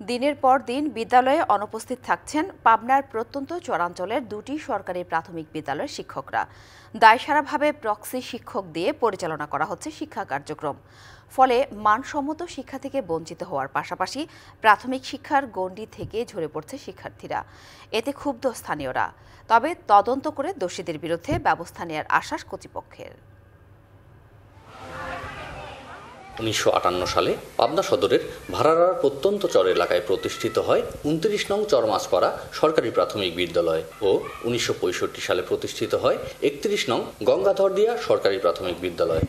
দিনের পর দিন বিদ্যালয়ে অনুপস্থিত থাকছেন পাবনার প্রত্যন্ত চরাঞ্চলের দুটি সরকারি প্রাথমিক বিদ্যালয়ের শিক্ষকরা। দায়সারাভাবে প্রক্সি শিক্ষক দিয়ে পরিচালনা করা হচ্ছে শিক্ষা কার্যক্রম। ফলে মানসম্মত শিক্ষা থেকে বঞ্চিত হওয়ার পাশাপাশি প্রাথমিক শিক্ষার গণ্ডি থেকে ঝরে পড়ছে শিক্ষার্থীরা। এতে ক্ষুব্ধ স্থানীয়রা। তবে তদন্ত করে দোষীদের বিরুদ্ধে ব্যবস্থা নেওয়ার আশ্বাস কর্তৃপক্ষের। ১৯৫৮ সালে পাবনা সদরের ভাড়ারার প্রত্যন্ত চর এলাকায় প্রতিষ্ঠিত হয় ২৯ নং চরমাছপাড়া সরকারি প্রাথমিক বিদ্যালয় ও ১৯৬৫ সালে প্রতিষ্ঠিত হয় ৩১ নং গঙ্গাধরদিয়া সরকারি প্রাথমিক বিদ্যালয়।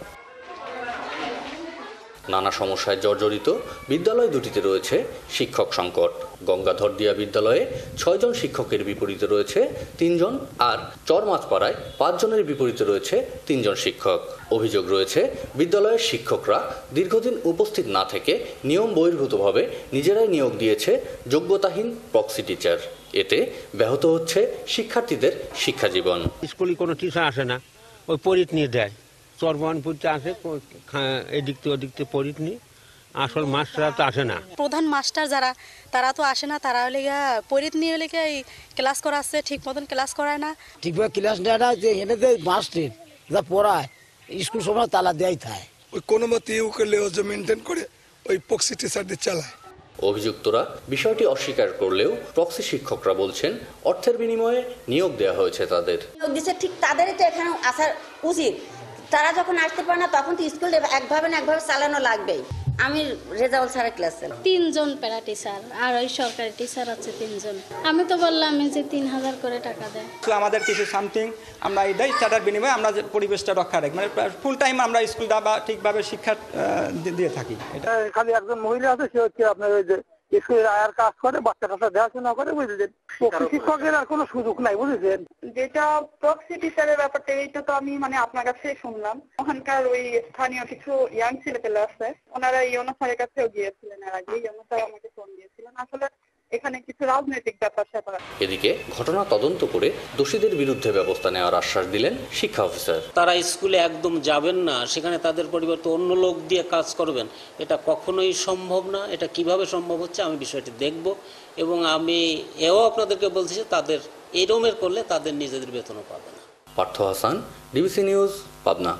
নানা সমস্যায় জর্জরিত বিদ্যালয় দুটিতে রয়েছে শিক্ষক সংকট। গঙ্গাধরদিয়া বিদ্যালয়ে ৬ জন শিক্ষকের বিপরীতে রয়েছে ৩ জন, আর চরমাছপাড়ায় ৫ জনের বিপরীতে রয়েছে ৩ জন শিক্ষক। অভিযোগ রয়েছে বিদ্যালয়ের শিক্ষকরা দীর্ঘদিন উপস্থিত না থেকে নিয়ম বহির্ভূতভাবে নিজেরাই নিয়োগ দিয়েছে যোগ্যতাহীন প্রক্সি টিচার। এতে ব্যাহত হচ্ছে শিক্ষার্থীদের শিক্ষাজীবন। স্কুলে কোনো টিচার আসে না, ওই পরীক্ষা নিয়ে দেয়। চরবনপুরতে আসে, এদিক থেকে ওদিক থেকে পরীক্ষা নিয়ে, আসল মাস্টাররা তো আসে না। প্রধান মাস্টার যারা তারা তো আসে না, তারা হলে পরীক্ষা নিয়ে হলে ক্লাস করাচ্ছে, ঠিক মতন ক্লাস করায় না। ঠিকভাবে ক্লাস নেয় না, যে এনে দেয় মাস্টার যা পড়ায় স্কুল সময় তালা দেয় থাকে। ওই কোনো মতে মেনটেন করে ওই প্রক্সি টিচারদের চালায়। অভিযুক্তরা বিষয়টি অস্বীকার করলেও প্রক্সি শিক্ষকরা বলছেন অর্থের বিনিময়ে নিয়োগ দেওয়া হয়েছে তাদের। ঠিক তাদেরই তো এখানে আসার উচিত। তারা যখন আসতে পারে না তখন তো স্কুল একভাবে না একভাবে চালানো লাগবেই। আমি রেজাউল স্যারের ক্লাসে ৩ জন প্যারা টিচার আর ওই সরকারি টিচার আছে 3 জন। আমি তো বললাম যে ৩,০০০ করে টাকা দেয়। তো আমাদের কিছু সামথিং আমরা এটাই টাকার বিনিময়ে আমরা পরিবেশটা রক্ষা রাখি, মানে ফুল টাইম আমরা স্কুলটা বা ঠিকভাবে শিক্ষা দিয়ে থাকি। এটা খালি একজন মহিলা আছে, সে হচ্ছে আপনার ওই যে স্কুলের আয়ার কাজ করে, বাচ্চা কাচ্চা দেখাশোনা করে, বুঝেছেন। শিক্ষকের আর কোনো সুযোগ নাই, বুঝেছেন। যেটা প্রক্সি টিচারের ব্যাপারটা, এইটা তো আমি আপনার কাছে শুনলাম। ওখানকার ওই স্থানীয় কিছু ইয়াং ছেলেপেলে আছে, ওনারা ইউনো স্যারের কাছেও গিয়েছিলেন এর আগে। ইউনো স্যার আমাকে ফোন দিয়েছিলেন। আসলে এখানে কিছু রাজনৈতিক ব্যাপার-স্যাপার। এদিকে ঘটনা তদন্ত করে দোষীদের বিরুদ্ধে ব্যবস্থা নেওয়ার আশ্বাস দিলেন শিক্ষা অফিসার। তারা স্কুলে একদম যাবেন না, সেখানে তাদের পরিবর্তে অন্য লোক দিয়ে কাজ করবেন, এটা কখনোই সম্ভব না। এটা কিভাবে সম্ভব হচ্ছে আমি বিষয়টি দেখব, এবং আমি এও আপনাদেরকে বলছি যে তাদের এরমের করলে তাদের নিজেদের বেতনও পাবে না। Partha Hasan, DBC news, Pabna.